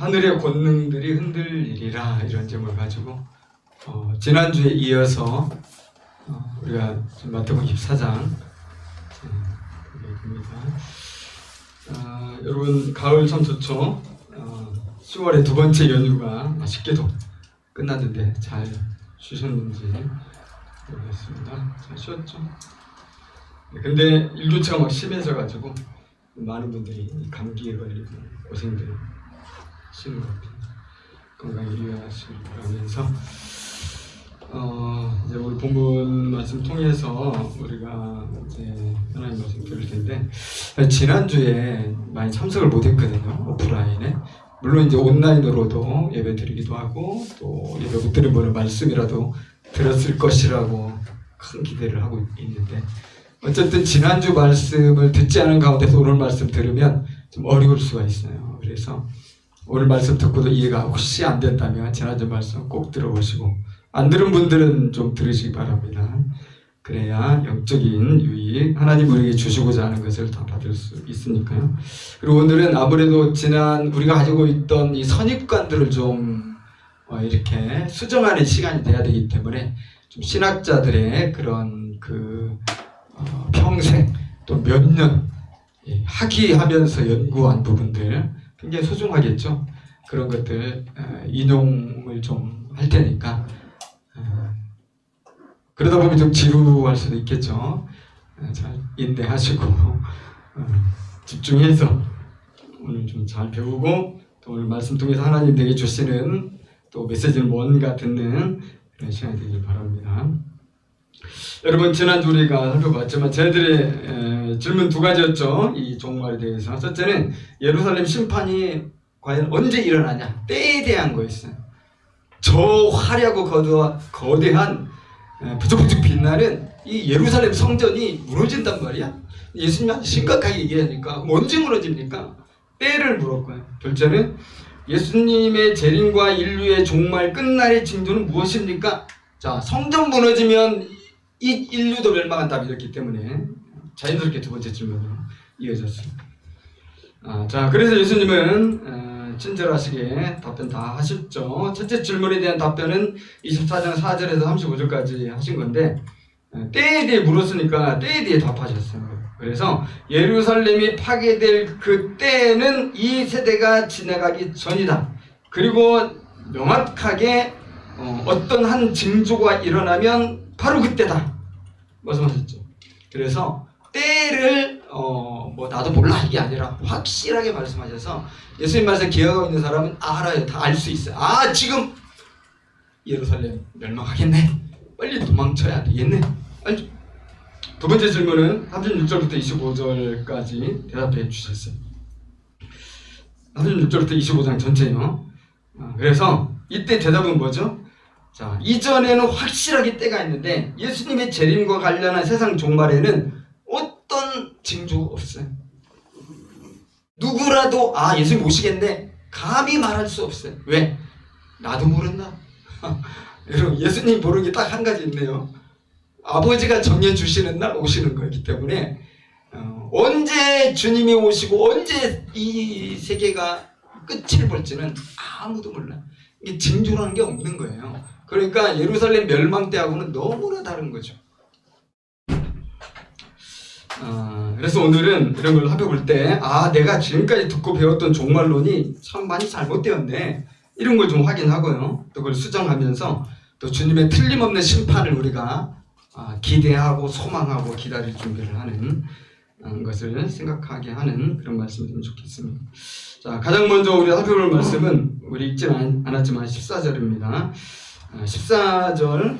하늘의 권능들이 흔들리리라, 이런 제목을 가지고 지난주에 이어서 우리가 마태복음 14장 보게 됩니다. 여러분, 가을 참 좋죠. 10월의 두 번째 연휴가 맛있게도 끝났는데 잘 쉬셨는지 모르겠습니다. 잘 쉬었죠? 근데 일교차가 막 심해져가지고 많은 분들이 감기에 걸리고 고생들 하시는 것 같아요. 건강에 유의하시길 바라면서 이제 우리 본문 말씀 통해서 우리가 이제 하나님 말씀 들을 텐데, 지난주에 많이 참석을 못했거든요. 오프라인에. 물론 이제 온라인으로도 예배 드리기도 하고, 또 예배 못 드린 분은 말씀이라도 들었을 것이라고 큰 기대를 하고 있는데, 어쨌든 지난주 말씀을 듣지 않은 가운데서 오늘 말씀 들으면 좀 어려울 수가 있어요. 그래서 오늘 말씀 듣고도 이해가 혹시 안 된다면 지난주 말씀 꼭 들어보시고, 안 들은 분들은 좀 들으시기 바랍니다. 그래야 영적인 유익, 하나님 우리에게 주시고자 하는 것을 다 받을 수 있으니까요. 그리고 오늘은 아무래도 지난 우리가 가지고 있던 이 선입관들을 좀 이렇게 수정하는 시간이 돼야 되기 때문에 좀 신학자들의 그런 평생 또 몇 년 학위하면서 연구한 부분들 굉장히 소중하겠죠. 그런 것들 인용을 좀 할 테니까 그러다 보면 좀 지루할 수도 있겠죠. 잘 인내하시고 집중해서 오늘 좀 잘 배우고, 또 오늘 말씀 통해서 하나님 내게 주시는 또 메시지를 뭔가 듣는 그런 시간이 되길 바랍니다. 여러분, 지난주 우리가 살펴봤지만 저희들의 질문 두 가지였죠. 이 종말에 대해서. 첫째는 예루살렘 심판이 과연 언제 일어나냐, 때에 대한 거였어요. 저 화려하고 거대한 부쩍부쩍 빛나는 이 예루살렘 성전이 무너진단 말이야. 예수님이 심각하게 얘기하니까 언제 무너집니까? 때를 물었고요. 둘째는 예수님의 재림과 인류의 종말 끝날의 징조는 무엇입니까? 자, 성전 무너지면 이 인류도 멸망한다, 이랬기 때문에 자연스럽게 두 번째 질문으로 이어졌습니다. 자, 그래서 예수님은 친절하시게 답변 다 하셨죠. 첫째 질문에 대한 답변은 24장 4절에서 35절까지 하신 건데, 때에 대해 물었으니까 때에 대해 답하셨어요. 그래서 예루살렘이 파괴될 그 때는 이 세대가 지나가기 전이다. 그리고 명확하게 어떤 한 징조가 일어나면 바로 그때다 말씀하셨죠. 그래서 때를 나도 몰라 이게 아니라 확실하게 말씀하셔서, 예수님 말씀 기억하고 있는 사람은 알아요. 다 알 수 있어요. 지금 예루살렘 멸망하겠네, 빨리 도망쳐야 되겠네, 알죠? 두 번째 질문은 36절부터 25절까지 대답해 주셨어요. 36절부터 25장 전체요. 그래서 이때 대답은 뭐죠? 자, 이전에는 확실하게 때가 있는데 예수님의 재림과 관련한 세상 종말에는 어떤 징조가 없어요. 누구라도 예수님 오시겠네 감히 말할 수 없어요. 왜? 나도 모른다. 여러분, 예수님 모르는 게 딱 한 가지 있네요. 아버지가 정해주시는 날 오시는 거기 때문에 언제 주님이 오시고 언제 이 세계가 끝을 볼지는 아무도 몰라. 이게 징조라는 게 없는 거예요. 그러니까 예루살렘 멸망 때하고는 너무나 다른 거죠. 그래서 오늘은 이런 걸 살펴볼 때 내가 지금까지 듣고 배웠던 종말론이 참 많이 잘못되었네, 이런 걸 좀 확인하고요. 또 그걸 수정하면서 또 주님의 틀림없는 심판을 우리가 기대하고 소망하고 기다릴 준비를 하는 것을 생각하게 하는 그런 말씀이 되면 좋겠습니다. 자, 가장 먼저 우리가 살펴볼 말씀은 우리 읽지는 않았지만 14절입니다. 14절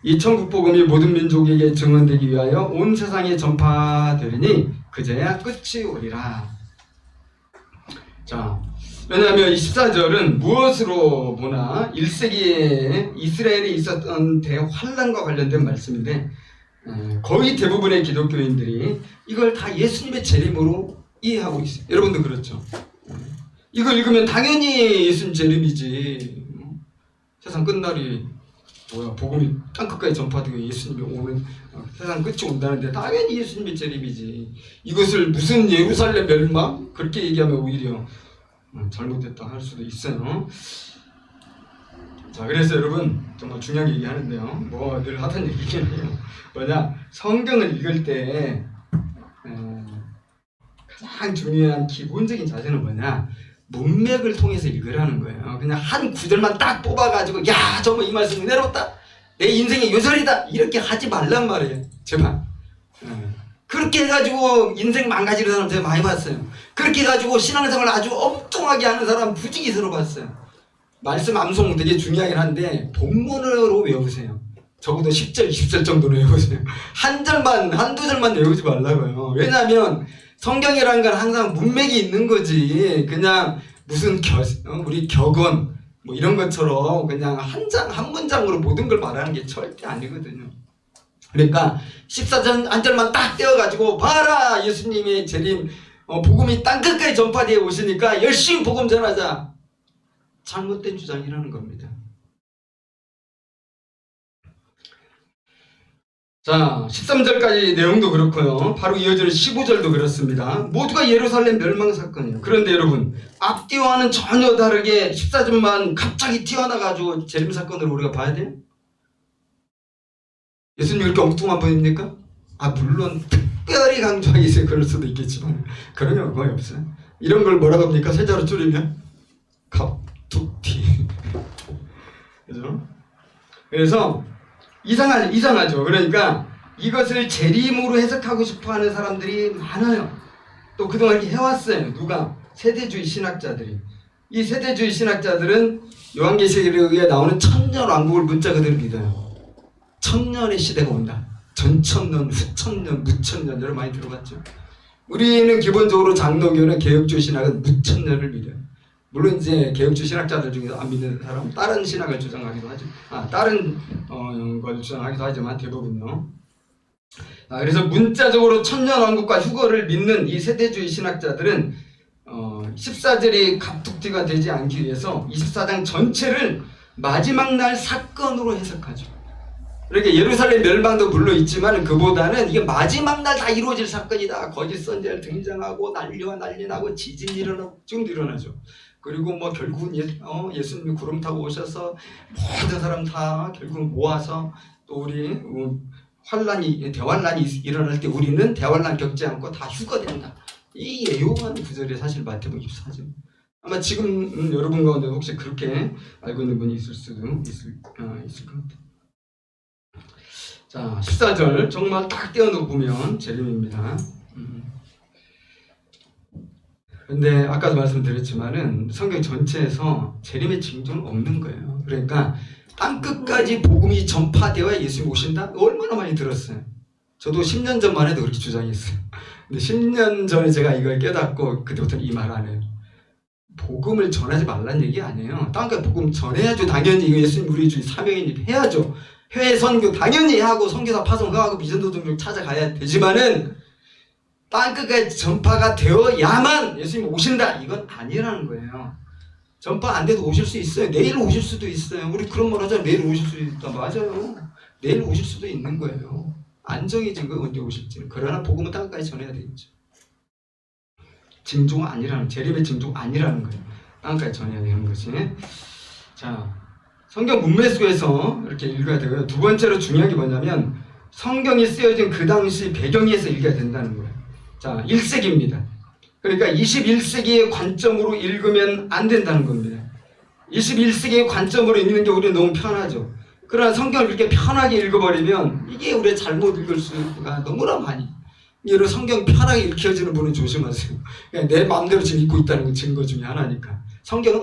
이 천국복음이 모든 민족에게 증언되기 위하여 온 세상에 전파되리니 그제야 끝이 오리라. 자, 왜냐하면 이 14절은 무엇으로 보나 1세기에 이스라엘에 있었던 대환란과 관련된 말씀인데, 거의 대부분의 기독교인들이 이걸 다 예수님의 재림으로 이해하고 있어요. 여러분도 그렇죠? 이걸 읽으면 당연히 예수님 재림이지, 세상 끝날이 복음이 땅끝까지 전파되고 예수님이 오는 세상 끝이 온다는데 당연히 예수님의 재림이지, 이것을 무슨 예루살렘 멸망? 그렇게 얘기하면 오히려 잘못됐다 할 수도 있어요. 자, 그래서 여러분 정말 중요한 얘기 하는데요. 뭐 늘 하던 얘기긴 해요. 뭐냐, 성경을 읽을 때 가장 중요한 기본적인 자세는 뭐냐, 문맥을 통해서 읽으라는 거예요. 그냥 한 구절만 딱 뽑아가지고 야, 정말 이 말씀이 내려왔다, 내 인생의 요절이다, 이렇게 하지 말란 말이에요. 제발. 그렇게 해가지고 인생 망가지는 사람 제가 많이 봤어요. 그렇게 해가지고 신앙생활을 아주 엉뚱하게 하는 사람 무지개 들어봤어요. 말씀 암송 되게 중요하긴 한데 본문으로 외우세요. 적어도 10절, 20절 정도로 외우세요. 한 절만, 한두 절만 외우지 말라고요. 왜냐하면 성경이라는 건 항상 문맥이 있는 거지, 그냥 무슨 우리 격언 뭐 이런 것처럼 그냥 한 문장으로 모든 걸 말하는 게 절대 아니거든요. 그러니까 14절 한 절만 딱 떼어가지고 봐라, 예수님의 재림 복음이 땅끝까지 전파되어 오시니까 열심히 복음 전하자. 잘못된 주장이라는 겁니다. 자, 13절까지 내용도 그렇고요. 바로 이어지는 15절도 그렇습니다. 모두가 예루살렘 멸망 사건이에요. 그런데 여러분, 앞뒤와는 전혀 다르게 14절만 갑자기 튀어나가지고 재림 사건으로 우리가 봐야 돼요? 예수님 이렇게 엉뚱한 분입니까? 물론 특별히 강조하기 위해서 그럴 수도 있겠지만 그런 경우 거의 없어요. 이런 걸 뭐라고 합니까? 세자로 줄이면 갑툭튀. 그죠? 그래서 이상하죠. 그러니까 이것을 재림으로 해석하고 싶어하는 사람들이 많아요. 또 그동안 이렇게 해왔어요. 누가? 세대주의 신학자들이. 이 세대주의 신학자들은 요한계시록에 나오는 천년왕국을 문자 그대로 믿어요. 천년의 시대가 온다. 전천년, 후천년, 무천년, 여러분 많이 들어봤죠? 우리는 기본적으로 장로교는 개혁주의 신학은 무천년을 믿어요. 물론 이제 개혁주의 신학자들 중에서 안 믿는 사람, 다른 신학을 주장하기도 하죠. 다른 걸 주장하기도 하지만 대부분요. 그래서 문자적으로 천년왕국과 휴거를 믿는 이 세대주의 신학자들은 14절이 갑툭튀가 되지 않기 위해서 24장 전체를 마지막 날 사건으로 해석하죠. 그러니까 예루살렘 멸망도 물론 있지만 그보다는 이게 마지막 날 다 이루어질 사건이다. 거짓 선지자를 등장하고 난리와 난리 나고 지진이 일어나고 지금도 일어나죠. 그리고 뭐 결국은 예수님이 구름 타고 오셔서 모든 사람 다 결국은 모아서 또 우리 대환란이 일어날 때 우리는 대환란 겪지 않고 다 휴거된다. 이 애용한 구절이 사실 마태복음 24죠. 아마 지금 여러분 가운데 혹시 그렇게 알고 있는 분이 있을 수도 있을 것 같아요. 자, 14절 정말 딱 떼어놓고 보면 재림입니다. 근데 아까도 말씀드렸지만은 성경 전체에서 재림의 징조는 없는 거예요. 그러니까 땅끝까지 복음이 전파되어야 예수님 오신다? 얼마나 많이 들었어요. 저도 10년 전만 해도 그렇게 주장했어요. 근데 10년 전에 제가 이걸 깨닫고 그때부터는 이 말 안 해요. 복음을 전하지 말란 얘기 아니에요. 땅끝 복음 전해야죠. 당연히 이거 예수님 우리 주의 사명이니 해야죠. 해외 선교 당연히 하고 선교사 파송하고 비전도동력 찾아가야 되지만은 땅끝까지 전파가 되어야만 예수님 오신다, 이건 아니라는 거예요. 전파 안 돼도 오실 수 있어요. 내일 오실 수도 있어요. 우리 그런 말 하잖아요. 내일 오실 수도 있다. 맞아요. 내일 오실 수도 있는 거예요. 안 정해진 거 언제 오실지는. 그러나 복음은 땅끝까지 전해야 되겠죠. 징조가 아니라는, 재림의 징조가 아니라는 거예요. 땅끝까지 전해야 되는 것이. 자, 성경 문맥 속에서 이렇게 읽어야 되고요. 두 번째로 중요한 게 뭐냐면 성경이 쓰여진 그 당시 배경에서 읽어야 된다는 거예요. 자, 1세기입니다. 그러니까 21세기의 관점으로 읽으면 안 된다는 겁니다. 21세기의 관점으로 읽는 게 우리는 너무 편하죠. 그러나 성경을 이렇게 편하게 읽어버리면 이게 우리가 잘못 읽을 수가 너무나 많이. 여러분 성경 편하게 읽혀지는 분은 조심하세요. 그냥 내 마음대로 지금 읽고 있다는 건 증거 중에 하나니까. 성경은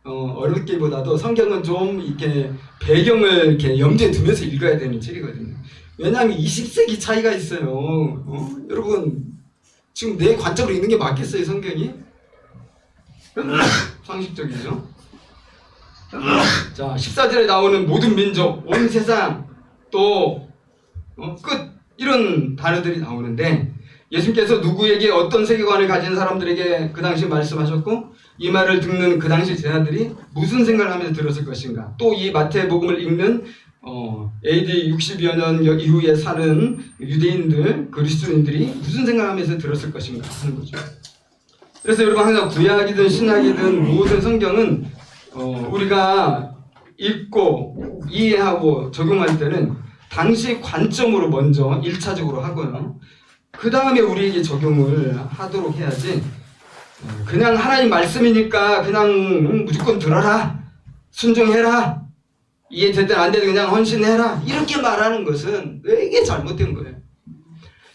어렵기보다도 성경은 좀 이렇게 배경을 이렇게 염두에 두면서 읽어야 되는 책이거든요. 왜냐하면 20세기 차이가 있어요. 여러분 지금 내 관점으로 읽는 게 맞겠어요, 성경이? 상식적이죠. 자, 14절에 나오는 모든 민족, 온 세상, 또 끝, 이런 단어들이 나오는데 예수님께서 누구에게 어떤 세계관을 가진 사람들에게 그 당시 말씀하셨고 이 말을 듣는 그 당시 제자들이 무슨 생각을 하면서 들었을 것인가. 또 이 마태복음을 읽는 AD 60여 년 이후에 사는 유대인들, 그리스도인들이 무슨 생각을 하면서 들었을 것인가 하는 거죠. 그래서 여러분 항상 구약이든 신약이든 모든 성경은 우리가 읽고 이해하고 적용할 때는 당시 관점으로 먼저 1차적으로 하고요. 그 다음에 우리에게 적용을 하도록 해야지, 그냥 하나님 말씀이니까 그냥 무조건 들어라, 순종해라, 이해됐든 안 되든 그냥 헌신해라, 이렇게 말하는 것은 이게 잘못된 거예요.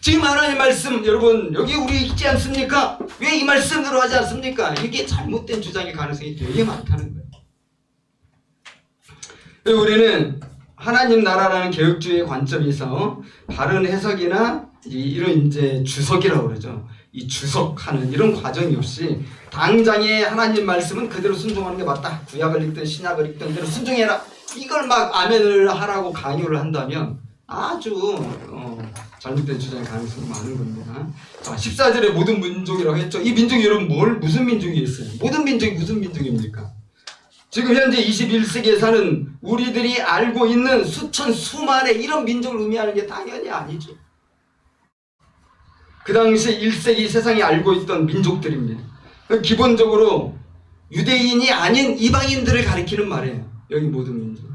지금 하나님 말씀, 여러분 여기 우리 있지 않습니까? 왜 이 말씀대로 하지 않습니까? 이게 잘못된 주장의 가능성이 되게 많다는 거예요. 우리는 하나님 나라라는 개혁주의의 관점이 있어 바른 해석이나 이런 이제 주석이라고 그러죠. 이 주석하는 이런 과정이 없이 당장의 하나님 말씀은 그대로 순종하는 게 맞다. 구약을 읽든 신약을 읽든 그대로 순종해라, 이걸 막 아멘을 하라고 강요를 한다면 아주 잘못된 주장의 가능성이 많은 겁니다. 자, 14절에 모든 민족이라고 했죠. 이 민족이 여러분 무슨 민족이겠어요? 모든 민족이 무슨 민족입니까? 지금 현재 21세기에 사는 우리들이 알고 있는 수천 수만의 이런 민족을 의미하는 게 당연히 아니죠. 그 당시 1세기 세상이 알고 있던 민족들입니다. 기본적으로 유대인이 아닌 이방인들을 가리키는 말이에요. 여기 모든 민족.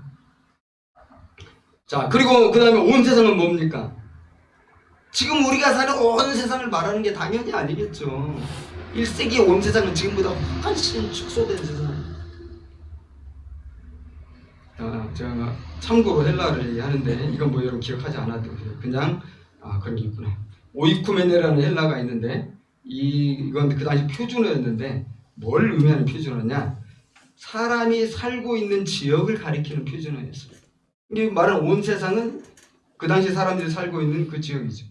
자, 그리고 그 다음에 온 세상은 뭡니까? 지금 우리가 사는 온 세상을 말하는 게 당연히 아니겠죠. 1세기 온 세상은 지금보다 훨씬 축소된 세상입니다. 제가 참고로 헬라어를 얘기하는데 이건 뭐 여러분 기억하지 않아도 돼요. 그냥 그런 게 있구나. 오이쿠메네라는 헬라가 있는데 이건 그 당시 표준어였는데 뭘 의미하는 표준어냐? 사람이 살고 있는 지역을 가리키는 표준어였어요. 이 말은 온 세상은 그 당시 사람들이 살고 있는 그 지역이죠.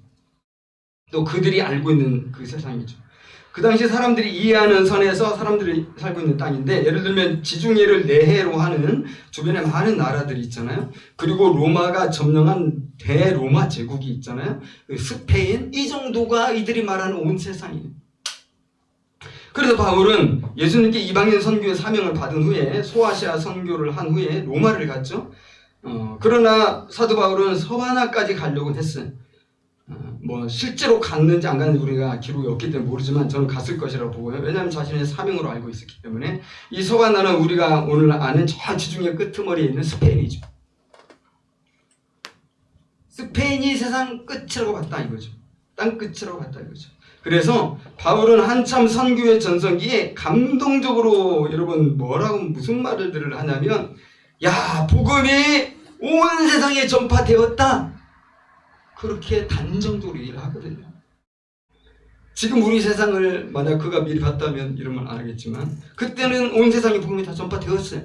또 그들이 알고 있는 그 세상이죠. 그 당시 사람들이 이해하는 선에서 사람들이 살고 있는 땅인데, 예를 들면 지중해를 내해로 하는 주변에 많은 나라들이 있잖아요. 그리고 로마가 점령한 대로마 제국이 있잖아요. 스페인, 이 정도가 이들이 말하는 온 세상이에요. 그래서 바울은 예수님께 이방인 선교의 사명을 받은 후에 소아시아 선교를 한 후에 로마를 갔죠. 그러나 사도 바울은 서바나까지 가려고 했어요. 뭐 실제로 갔는지 안 갔는지 우리가 기록이 없기 때문에 모르지만 저는 갔을 것이라고 보고요. 왜냐하면 자신의 사명으로 알고 있었기 때문에. 이 서바나는 우리가 오늘 아는 저 지중해 끄트머리에 있는 스페인이죠. 스페인이 세상 끝이라고 봤다 이거죠. 땅 끝이라고 봤다 이거죠. 그래서 바울은 한참 선교의 전성기에 감동적으로 여러분 무슨 말들을 하냐면, 야, 복음이 온 세상에 전파되었다, 그렇게 단정적으로 얘기를 하거든요. 지금 우리 세상을 만약 그가 미리 봤다면 이런 말 안 하겠지만 그때는 온 세상에 복음이 다 전파되었어요.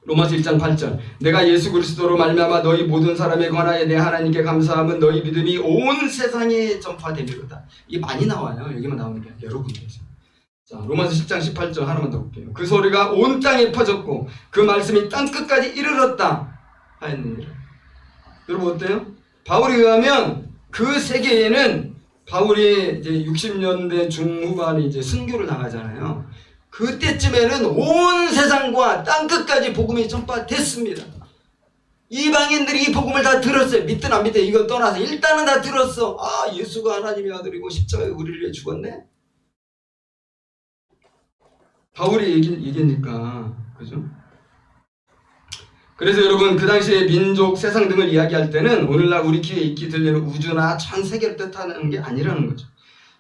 로마서 1장 8절, 내가 예수 그리스도로 말미암아 너희 모든 사람에 관하여 내 하나님께 감사함은 너희 믿음이 온 세상에 전파되리로다. 이게 많이 나와요. 여기만 나오는 게 아니라 여러 군데에서. 자, 로마서 10장 18절 하나만 더 볼게요. 그 소리가 온 땅에 퍼졌고 그 말씀이 땅 끝까지 이르렀다 하였느니라. 여러분 어때요? 바울에 의하면 그 세계에는, 바울이 이제 60년대 중후반에 이제 순교를 나가잖아요. 그때쯤에는 온 세상과 땅 끝까지 복음이 전파됐습니다. 이방인들이 이 복음을 다 들었어요. 믿든 안 믿든 이건 떠나서 일단은 다 들었어. 아, 예수가 하나님의 아들이고 십자가에 우리를 위해 죽었네. 바울이 얘기니까, 그죠? 그래서 여러분 그 당시에 민족, 세상 등을 이야기할 때는 오늘날 우리 귀에 익히 들리는 우주나 전 세계를 뜻하는 게 아니라는 거죠.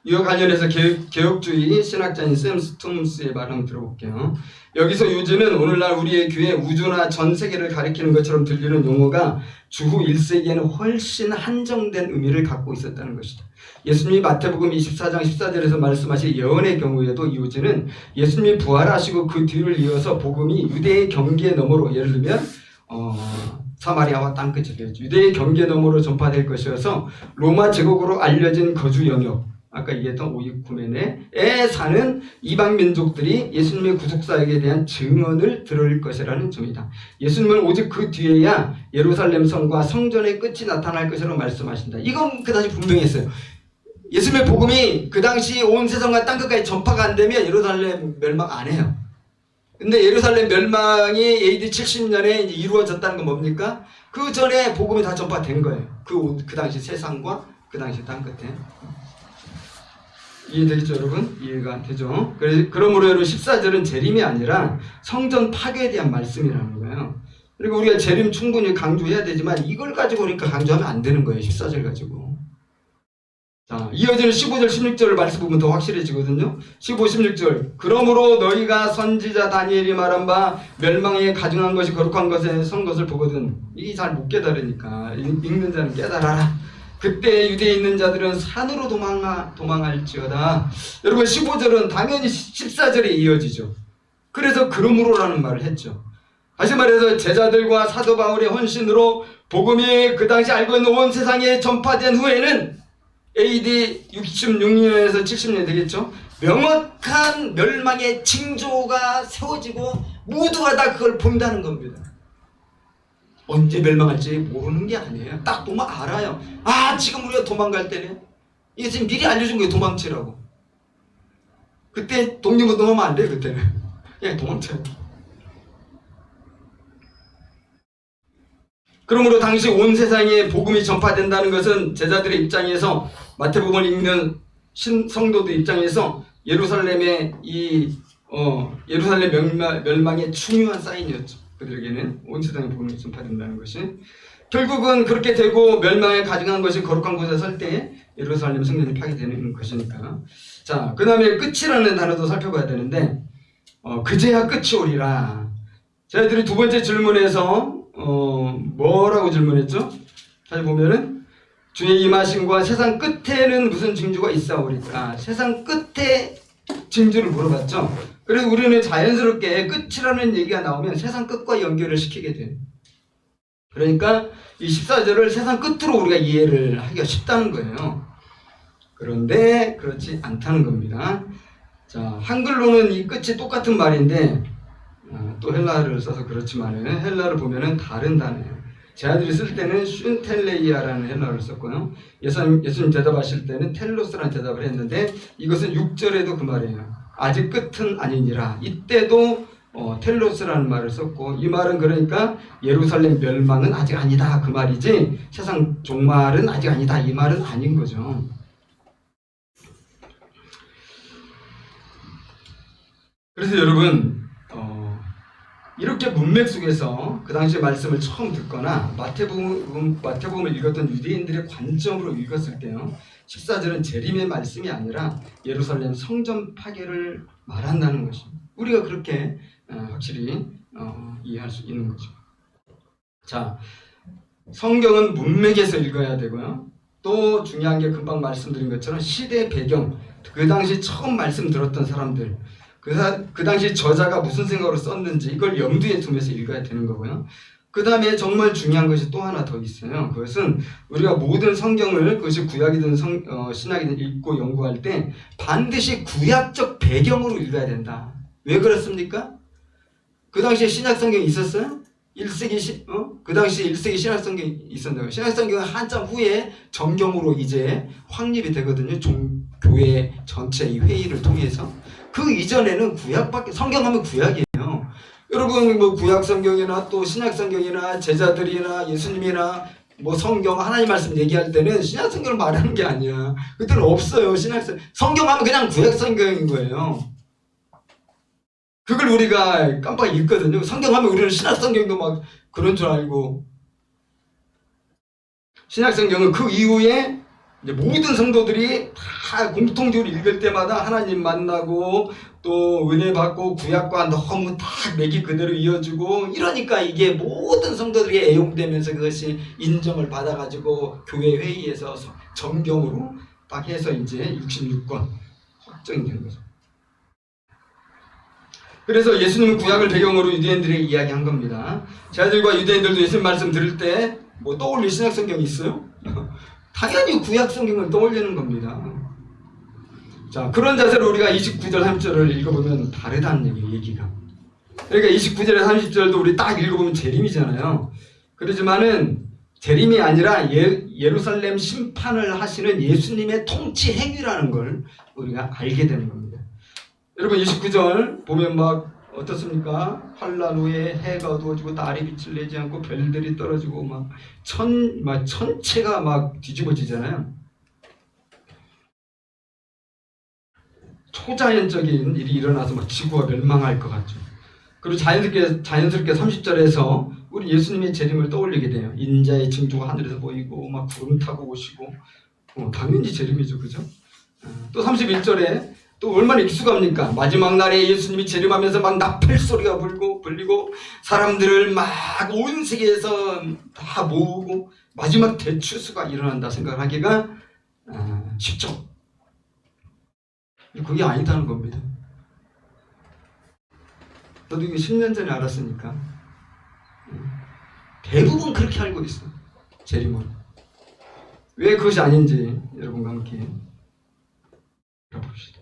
이와 관련해서 개혁주의 신학자인 샘 스톰스의 말을 한번 들어볼게요. 여기서 우주는 오늘날 우리의 귀에 우주나 전 세계를 가리키는 것처럼 들리는 용어가 주후 1세기에는 훨씬 한정된 의미를 갖고 있었다는 것이다. 예수님이 마태복음 24장 14절에서 말씀하신 예언의 경우에도 이 우주는 예수님이 부활하시고 그 뒤를 이어서 복음이 유대의 경계 너머로, 예를 들면 사마리아와 땅끝이 되었죠. 유대의 경계 너머로 전파될 것이어서 로마 제국으로 알려진 거주 영역, 아까 얘기했던 오이쿠메네에 사는 이방 민족들이 예수님의 구속사역에 대한 증언을 들을 것이라는 점이다. 예수님은 오직 그 뒤에야 예루살렘 성과 성전의 끝이 나타날 것이라고 말씀하신다. 이건 그다지 분명했어요. 예수님의 복음이 그 당시 온 세상과 땅끝까지 전파가 안 되면 예루살렘 멸망 안 해요. 근데 예루살렘 멸망이 AD 70년에 이제 이루어졌다는 건 뭡니까? 그 전에 복음이 다 전파된 거예요. 그 당시 세상과 그 당시 땅끝에. 이해되겠죠, 여러분? 이해가 되죠? 그러므로 여러분 14절은 재림이 아니라 성전 파괴에 대한 말씀이라는 거예요. 그리고 우리가 재림 충분히 강조해야 되지만 이걸 가지고 그러니까 강조하면 안 되는 거예요. 14절 가지고. 자, 이어지는 15절, 16절 말씀 보면 더 확실해지거든요. 15, 16절. 그러므로 너희가 선지자 다니엘이 말한 바 멸망에 가증한 것이 거룩한 것에 선 것을 보거든. 이게 잘 못 깨달으니까 읽는 자는 깨달아라. 그때 유대에 있는 자들은 산으로 도망할지어다. 여러분 15절은 당연히 14절에 이어지죠. 그래서 그러므로라는 말을 했죠. 다시 말해서 제자들과 사도 바울의 헌신으로 복음이 그 당시 알고 있는 온 세상에 전파된 후에는 AD 66년에서 70년 되겠죠. 명확한 멸망의 징조가 세워지고 모두가 다 그걸 본다는 겁니다. 언제 멸망할지 모르는 게 아니에요. 딱 보면 알아요. 아, 지금 우리가 도망갈 때네. 이게 지금 미리 알려준 거예요. 도망치라고. 그때 독립운동하면 안 돼요. 그때는 그냥 도망쳐요. 그러므로 당시 온 세상에 복음이 전파된다는 것은 제자들의 입장에서, 마태복음을 읽는 성도들 입장에서 예루살렘의 예루살렘 멸망의 중요한 사인이었죠. 그들에게는 온 세상에 복음이 전파된다는 것이. 결국은 그렇게 되고 멸망에 가증한 것이 거룩한 곳에 설 때 예루살렘 성전이 파괴되는 것이니까. 자, 그 다음에 끝이라는 단어도 살펴봐야 되는데, 그제야 끝이 오리라. 저희들이 두 번째 질문에서 뭐라고 질문했죠? 잘 보면은 주의 임하심과 세상 끝에는 무슨 징조가 있사오리까? 세상 끝에 징조를 물어봤죠. 그래서 우리는 자연스럽게 끝이라는 얘기가 나오면 세상 끝과 연결을 시키게 돼요. 그러니까 이 14절을 세상 끝으로 우리가 이해를 하기가 쉽다는 거예요. 그런데 그렇지 않다는 겁니다. 자, 한글로는 이 끝이 똑같은 말인데 또 헬라어를 써서 그렇지만 헬라어를 보면은 다른 단어예요. 제자들이 쓸 때는 슌텔레이아라는 헬라어를 썼고요. 예수님 대답하실 때는 텔로스라는 대답을 했는데 이것은 6절에도 그 말이에요. 아직 끝은 아니니라. 이때도 텔로스라는 말을 썼고, 이 말은 그러니까 예루살렘 멸망은 아직 아니다 그 말이지 세상 종말은 아직 아니다 이 말은 아닌 거죠. 그래서 여러분 이렇게 문맥 속에서 그 당시 말씀을 처음 듣거나 마태복음을 읽었던 유대인들의 관점으로 읽었을 때요, 14절은 재림의 말씀이 아니라 예루살렘 성전 파괴를 말한다는 것입니다. 우리가 그렇게 확실히 이해할 수 있는 거죠. 자, 성경은 문맥에서 읽어야 되고요. 또 중요한 게 금방 말씀드린 것처럼 시대 배경, 그 당시 처음 말씀 들었던 사람들, 그 당시 저자가 무슨 생각으로 썼는지 이걸 염두에 두면서 읽어야 되는 거고요. 그 다음에 정말 중요한 것이 또 하나 더 있어요. 그것은 우리가 모든 성경을, 그것이 구약이든 신약이든 읽고 연구할 때 반드시 구약적 배경으로 읽어야 된다. 왜 그렇습니까? 그 당시에 신약 성경이 있었어요? 그 당시에 1세기 신약 성경이 있었나요? 신약 성경은 한참 후에 정경으로 이제 확립이 되거든요. 교회 전체 이 회의를 통해서. 그 이전에는 구약밖에, 성경하면 구약이에요. 여러분 뭐 구약 성경이나 또 신약 성경이나 제자들이나 예수님이나 뭐 성경 하나님 말씀 얘기할 때는 신약 성경을 말하는 게 아니야. 그때는 없어요. 성경하면 그냥 구약 성경인 거예요. 그걸 우리가 깜빡 읽거든요. 성경하면 우리는 신약 성경도 막 그런 줄 알고, 신약 성경은 그 이후에 이제 모든 성도들이 다 공통적으로 읽을 때마다 하나님 만나고 또 은혜 받고 구약과 너무 다 맥이 그대로 이어지고, 이러니까 이게 모든 성도들이 애용되면서 그것이 인정을 받아가지고 교회 회의에서 정경으로 딱 해서 이제 66권 확정이 된 거죠. 그래서 예수님은 구약을 배경으로 유대인들에게 이야기한 겁니다. 제자들과 유대인들도 예수님 말씀 들을 때 뭐 떠올릴 신약 성경이 있어요? 당연히 구약 성경을 떠올리는 겁니다. 자, 그런 자세로 우리가 29절 30절을 읽어보면 다르다는 얘기가. 그러니까 29절에 30절도 우리 딱 읽어보면 재림이잖아요. 그러지만은 재림이 아니라 예루살렘 심판을 하시는 예수님의 통치 행위라는 걸 우리가 알게 되는 겁니다. 여러분 29절 보면 막 어떻습니까? 환란 후에 해가 어두워지고 달이 빛을 내지 않고 별들이 떨어지고 막 천체가 막 뒤집어지잖아요. 초자연적인 일이 일어나서 막 지구가 멸망할 것 같죠. 그리고 자연스럽게 30절에서 우리 예수님의 재림을 떠올리게 돼요. 인자의 징조가 하늘에서 보이고 막 구름 타고 오시고 당연히 재림이죠, 그죠? 또 31절에 또 얼마나 익숙합니까? 마지막 날에 예수님이 재림하면서 막 나팔 소리가 불리고 사람들을 막 온 세계에서 다 모으고 마지막 대추수가 일어난다 생각하기가 쉽죠. 그게 아니다는 겁니다. 저도 이게 10년 전에 알았으니까 대부분 그렇게 알고 있어요. 재림은. 왜 그것이 아닌지 여러분과 함께 알아봅시다.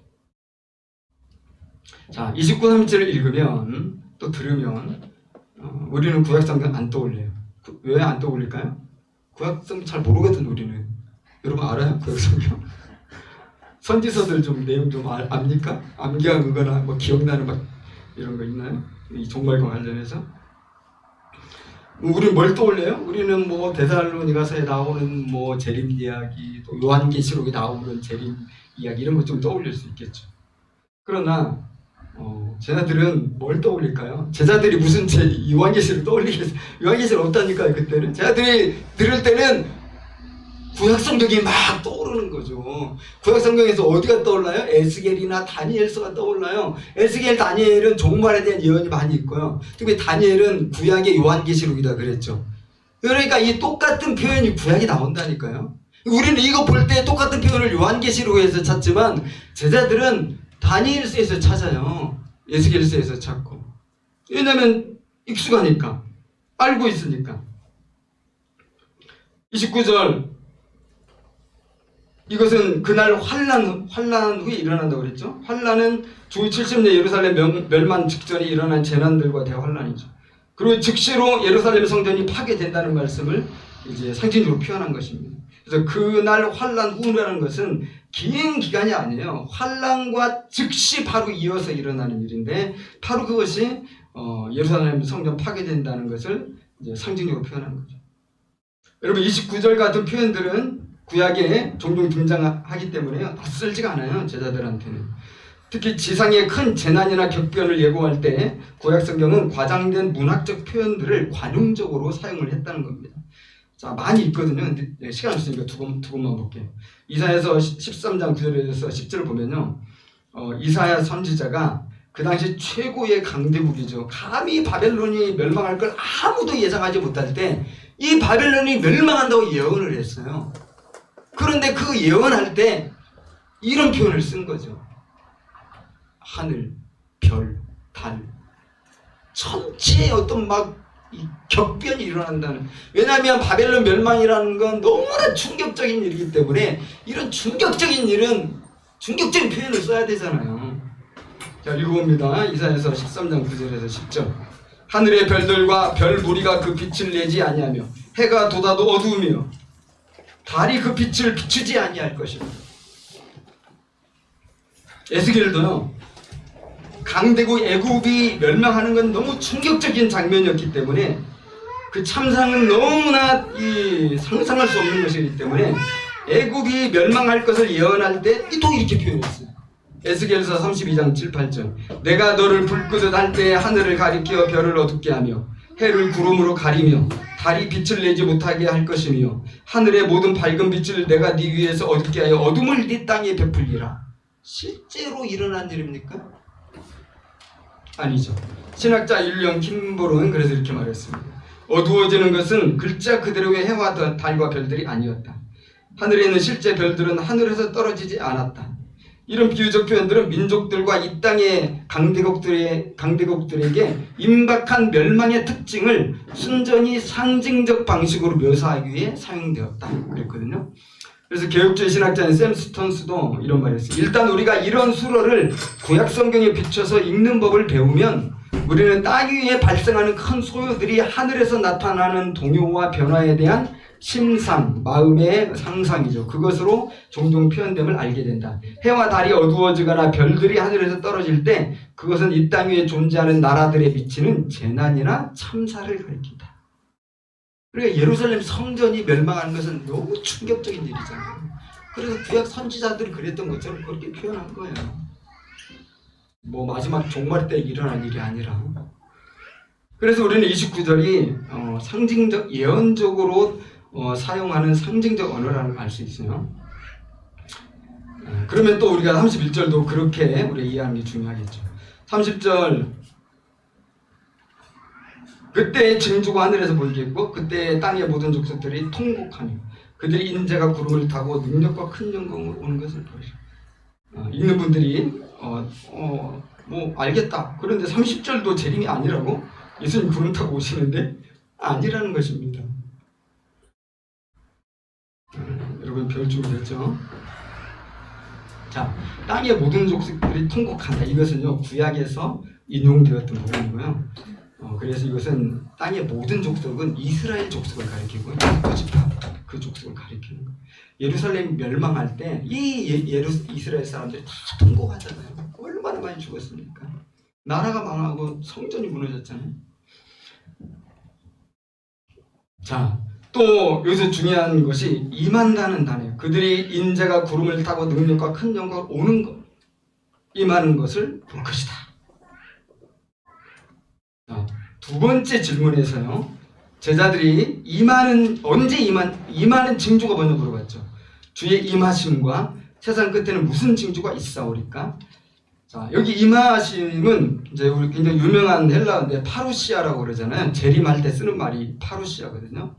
자, 29, 30절을 읽으면 또 들으면 우리는 구약성경 안 떠올려요. 왜 안 떠올릴까요? 구약성경 잘 모르거든 우리는. 여러분 알아요? 구약성경? 선지서들 좀 내용 좀 압니까? 암기하거나 뭐 기억나는 막 이런 거 있나요? 이 종말과 관련해서? 우리는 뭘 떠올려요? 우리는 뭐 데살로니가서에 나오는 뭐 재림 이야기, 또 요한계시록에 나오는 재림 이야기 이런 것 좀 떠올릴 수 있겠죠. 그러나 제자들은 뭘 떠올릴까요? 제자들이 무슨 요한계시를 떠올리겠어요? 요한계시는 없다니까요. 그때는 제자들이 들을 때는 구약성경이 막 떠오르는 거죠. 구약성경에서 어디가 떠올라요? 에스겔이나 다니엘서가 떠올라요. 에스겔, 다니엘은 종말에 대한 예언이 많이 있고요. 특히 다니엘은 구약의 요한계시록이다 그랬죠. 그러니까 이 똑같은 표현이 구약에 나온다니까요. 우리는 이거 볼 때 똑같은 표현을 요한계시록에서 찾지만 제자들은 다니엘서에서 찾아요. 에스겔서에서 찾고. 왜냐하면 익숙하니까. 알고 있으니까. 29절 이것은 그날 환난 후에 일어난다고 그랬죠. 환난은 주 70년 예루살렘 멸망 직전에 일어난 재난들과 대환란이죠. 그리고 즉시로 예루살렘 성전이 파괴된다는 말씀을 이제 상징적으로 표현한 것입니다. 그래서 그날 환난 후라는 것은 긴 기간이 아니에요. 환난과 즉시 바로 이어서 일어나는 일인데 바로 그것이 예루살렘 성전 파괴된다는 것을 이제 상징적으로 표현한 거죠. 여러분 29절 같은 표현들은 구약에 종종 등장하기 때문에요. 낯설지가 않아요. 제자들한테는. 특히 지상의 큰 재난이나 격변을 예고할 때 구약 성경은 과장된 문학적 표현들을 관용적으로 사용을 했다는 겁니다. 자, 많이 있거든요. 근데 시간 없으니까 두 번만 볼게요. 이사야서 13장 9절에서 10절을 보면요. 이사야 선지자가 그 당시 최고의 강대국이죠. 감히 바벨론이 멸망할 걸 아무도 예상하지 못할 때 이 바벨론이 멸망한다고 예언을 했어요. 그런데 그 예언할 때 이런 표현을 쓴 거죠. 하늘, 별, 달 전체에 어떤 막 격변이 일어난다는. 왜냐하면 바벨론 멸망이라는 건 너무나 충격적인 일이기 때문에 이런 충격적인 일은 충격적인 표현을 써야 되잖아요. 자, 읽어봅니다. 이사야서 13장 9절에서 10절. 하늘의 별들과 별 무리가 그 빛을 내지 아니하며 해가 돋아도 어두우며 달이 그 빛을 비추지 아니할 것이다. 에스겔도요. 강대국 애굽이 멸망하는 건 너무 충격적인 장면이었기 때문에 그 참상은 너무나 상상할 수 없는 것이기 때문에 애굽이 멸망할 것을 예언할 때 또 이렇게 표현했어요. 에스겔서 32장 7, 8절. 내가 너를 불 끄듯 할 때 하늘을 가리켜 별을 어둡게 하며 해를 구름으로 가리며 달이 빛을 내지 못하게 할 것이며 하늘의 모든 밝은 빛을 내가 네 위에서 어둡게 하여 어둠을 네 땅에 베풀리라. 실제로 일어난 일입니까? 아니죠. 신학자 윌리엄 킴볼은 그래서 이렇게 말했습니다. 어두워지는 것은 글자 그대로의 해와 달과 별들이 아니었다. 하늘에 있는 실제 별들은 하늘에서 떨어지지 않았다. 이런 비유적 표현들은 민족들과 이 땅의 강대국들에게 임박한 멸망의 특징을 순전히 상징적 방식으로 묘사하기 위해 사용되었다 그랬거든요. 그래서 개혁주의 신학자인 샘 스톤스도 이런 말을 했어요. 일단 우리가 이런 수로를 구약 성경에 비춰서 읽는 법을 배우면 우리는 땅 위에 발생하는 큰 소요들이 하늘에서 나타나는 동요와 변화에 대한 심상, 마음의 상상이죠. 그것으로 종종 표현됨을 알게 된다. 해와 달이 어두워지거나 별들이 하늘에서 떨어질 때 그것은 이 땅 위에 존재하는 나라들에 미치는 재난이나 참사를 가리킨다. 그러니까 예루살렘 성전이 멸망하는 것은 너무 충격적인 일이잖아요. 그래서 구약 선지자들이 그랬던 것처럼 그렇게 표현한 거예요. 뭐 마지막 종말 때 일어날 일이 아니라. 그래서 우리는 29절이 상징적 예언적으로 사용하는 상징적 언어라는 걸 알 수 있어요. 그러면 또 우리가 31절도 그렇게 우리가 이해하는 게 중요하겠죠. 30절 그때 징조가 하늘에서 보이겠고 그때 땅의 모든 족속들이 통곡하며 그들이 인자가 구름을 타고 능력과 큰 영광으로 오는 것을 보이죠. 읽는 분들이 뭐 알겠다. 그런데 30절도 재림이 아니라고? 예수님 구름 타고 오시는데 아니라는 것입니다. 여러분 별주로 됐죠? 자, 땅의 모든 족속들이 통곡한다. 이것은요 구약에서 인용되었던 부분이고요. 그래서 이것은 땅의 모든 족속은 이스라엘 족속을 가리키고 그 족속을 가리키는 거예요. 예루살렘이 멸망할 때 이스라엘 사람들이 다 통곡하잖아요. 얼마나 많이 죽었습니까? 나라가 망하고 성전이 무너졌잖아요. 자, 또 여기서 중요한 것이 임한다는 단어예요. 그들이 인자가 구름을 타고 능력과 큰 영광으로 오는 것, 임하는 것을 볼 것이다. 자, 두 번째 질문에서요. 제자들이 언제 임하는 징조가 먼저 물어봤죠. 주의 임하심과 세상 끝에는 무슨 징조가 있사오리까? 자, 여기 임하심은 이제 우리 굉장히 유명한 헬라어인데 파루시아라고 그러잖아요. 재림할 때 쓰는 말이 파루시아거든요.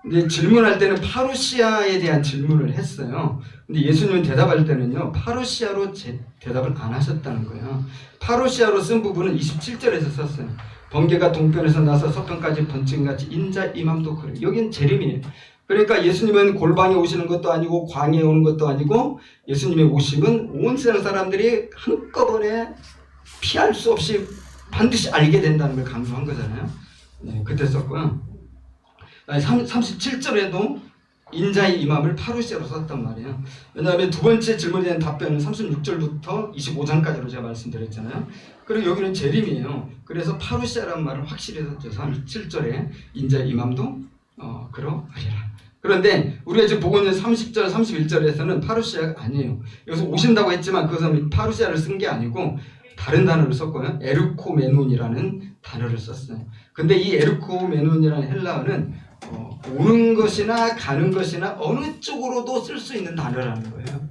근데 질문할 때는 파루시아에 대한 질문을 했어요. 근데 예수님은 대답할 때는요, 파루시아로 대답을 안 하셨다는 거예요. 파루시아로 쓴 부분은 27절에서 썼어요. 번개가 동편에서 나서 서편까지 번쩍같이 인자 임함도 그래. 여긴 재림이에요. 그러니까 예수님은 골방에 오시는 것도 아니고 광야에 오는 것도 아니고 예수님의 오심은 온 세상 사람들이 한꺼번에 피할 수 없이 반드시 알게 된다는 걸 강조한 거잖아요. 네, 그때 썼고요. 37절에도 인자의 임함을 파루시아로 썼단 말이에요. 왜냐하면 두 번째 질문에 대한 답변은 36절부터 25장까지로 제가 말씀드렸잖아요. 그리고 여기는 재림이에요. 그래서 파루시아라는 말을 확실히 썼죠. 37절에 인자의 임함도 그러하리라. 그런데 우리가 지금 보고 있는 30절, 31절에서는 파루시아가 아니에요. 여기서 오신다고 했지만 그것은 파루시아를 쓴 게 아니고 다른 단어를 썼고요. 에르코메논이라는 단어를 썼어요. 근데 이 에르코메논이라는 헬라어는 오는 것이나 가는 것이나 어느 쪽으로도 쓸 수 있는 단어라는 거예요.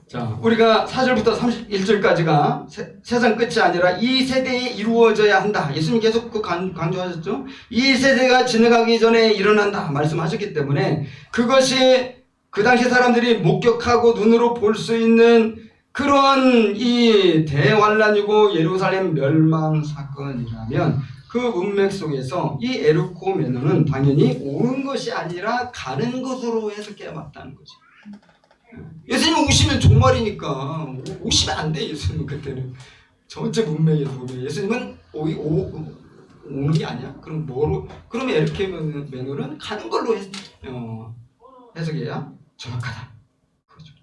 자, 우리가 4절부터 31절까지가 세상 끝이 아니라 이 세대에 이루어져야 한다. 예수님 계속 강조하셨죠. 이 세대가 지나가기 전에 일어난다 말씀하셨기 때문에 그것이 그 당시 사람들이 목격하고 눈으로 볼 수 있는 그런 이 대환란이고 예루살렘 멸망 사건이라면 그 문맥 속에서 이 에르코메논은 당연히 오는 것이 아니라 가는 것으로 해석해야 맞다는 거죠. 예수님 오시면 종말이니까 오시면 안 돼. 예수님은 그때는 전체 문맥에서 보면 예수님은 오는 게 아니야? 그럼 뭐로? 그러면 에르코메논은 가는 걸로 해석해야 정확하다. 그렇죠.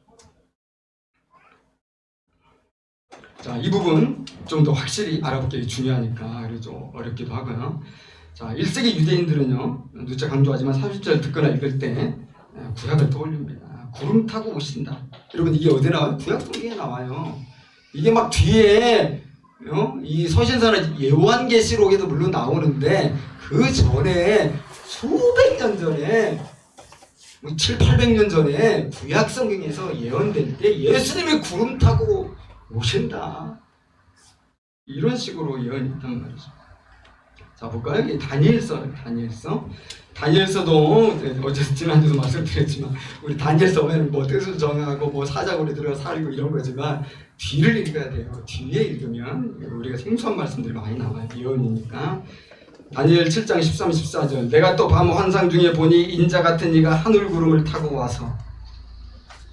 자, 이 부분 좀 더 확실히 알아보기 중요하니까 그래서 좀 어렵기도 하고요. 자, 1세기 유대인들은요, 누차 강조하지만 30절 듣거나 읽을 때 구약을 떠올립니다. 구름 타고 오신다. 여러분 이게 어디 나와요? 구약 성경에 나와요. 이게 막 뒤에 이 서신서나 요한계시록에도 물론 나오는데 그 전에 수백 년 전에 700~800년 전에 구약 성경에서 예언될 때 예수님이 구름 타고 오신다. 이런 식으로 예언이 있단 말이죠. 자, 볼까요? 여기 다니엘서도 어제 지난주도 말씀드렸지만 우리 다니엘서 오면 뭐 뜻을 정하고 뭐 사자굴에 들어가 살고 이런 거지만 뒤를 읽어야 돼요. 뒤에 읽으면 우리가 생소한 말씀들이 많이 나와요. 예언이니까. 다니엘 7장 13, 14절 내가 또 밤 환상 중에 보니 인자 같은 이가 하늘 구름을 타고 와서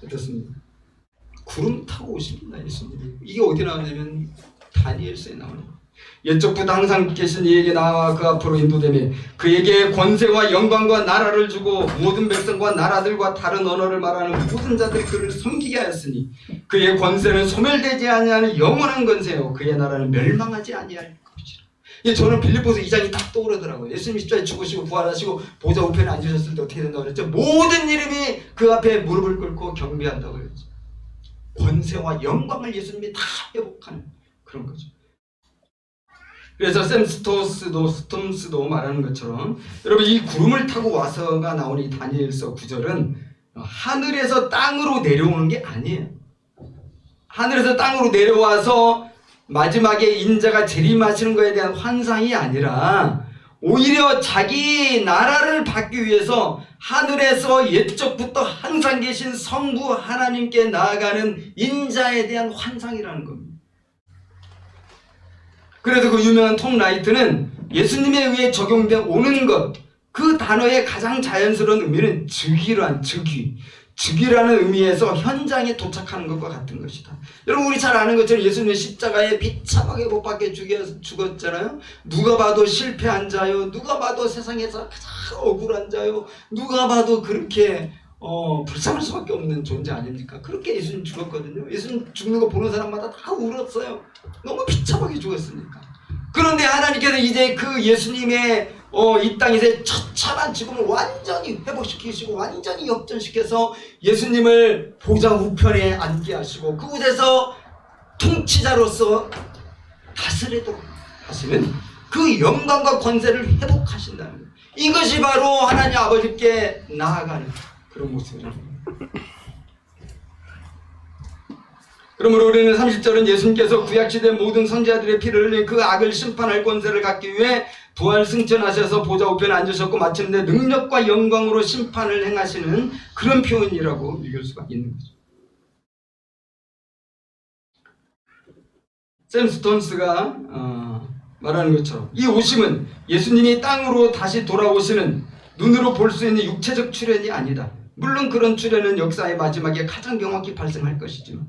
어떻습니까? 구름 타고 오십니다. 예수님이. 이게 어디 나오냐면 다니엘서에 나오는 옛적부터 항상 계신 이에게 나와 그 앞으로 인도되며 그에게 권세와 영광과 나라를 주고 모든 백성과 나라들과 다른 언어를 말하는 모든 자들이 그를 섬기게 하였으니 그의 권세는 소멸되지 아니하는 영원한 권세요 그의 나라는 멸망하지 아니할 것이라. 예, 저는 빌립보서 2장이 딱 떠오르더라고요. 예수님이 십자가에 죽으시고 부활하시고 보좌 우편에 앉으셨을 때 어떻게 된다고 그랬죠? 모든 이름이 그 앞에 무릎을 꿇고 경배한다고 그랬죠. 권세와 영광을 예수님이 다 회복하는 그런 거죠. 그래서 샘 스톰스도 말하는 것처럼 여러분 이 구름을 타고 와서가 나오는 이 다니엘서 9절은 하늘에서 땅으로 내려오는 게 아니에요. 하늘에서 땅으로 내려와서 마지막에 인자가 재림하시는 것에 대한 환상이 아니라 오히려 자기 나라를 받기 위해서 하늘에서 옛적부터 항상 계신 성부 하나님께 나아가는 인자에 대한 환상이라는 겁니다. 그래서 그 유명한 톰 라이트는 예수님에 의해 적용된 오는 것, 그 단어의 가장 자연스러운 의미는 즉위란 즉위라는 의미에서 현장에 도착하는 것과 같은 것이다. 여러분 우리 잘 아는 것처럼 예수님은 십자가에 비참하게 못 박혀 죽었잖아요. 누가 봐도 실패한 자요, 누가 봐도 세상에서 가장 억울한 자요, 누가 봐도 그렇게 불쌍할 수밖에 없는 존재 아닙니까? 그렇게 예수님 죽었거든요. 예수님 죽는 거 보는 사람마다 다 울었어요. 너무 비참하게 죽었으니까. 그런데 하나님께서 이제 그 예수님의 이 땅에서의 처참한 죽음을 완전히 회복시키시고 완전히 역전시켜서 예수님을 보좌 우편에 앉게 하시고 그곳에서 통치자로서 다스리도록 하시는 그 영광과 권세를 회복하신다는 거예요. 이것이 바로 하나님 아버지께 나아가는 그런 모습이라는 거예요. 그러므로 우리는 30절은 예수님께서 구약시대 모든 선지자들의 피를 흘린 그 악을 심판할 권세를 갖기 위해 부활 승천하셔서 보좌 우편에 앉으셨고 마침내 능력과 영광으로 심판을 행하시는 그런 표현이라고 읽을 수가 있는 거죠. 샘 스톤스가 말하는 것처럼 이 오심은 예수님이 땅으로 다시 돌아오시는 눈으로 볼 수 있는 육체적 출현이 아니다. 물론 그런 출현은 역사의 마지막에 가장 명확히 발생할 것이지만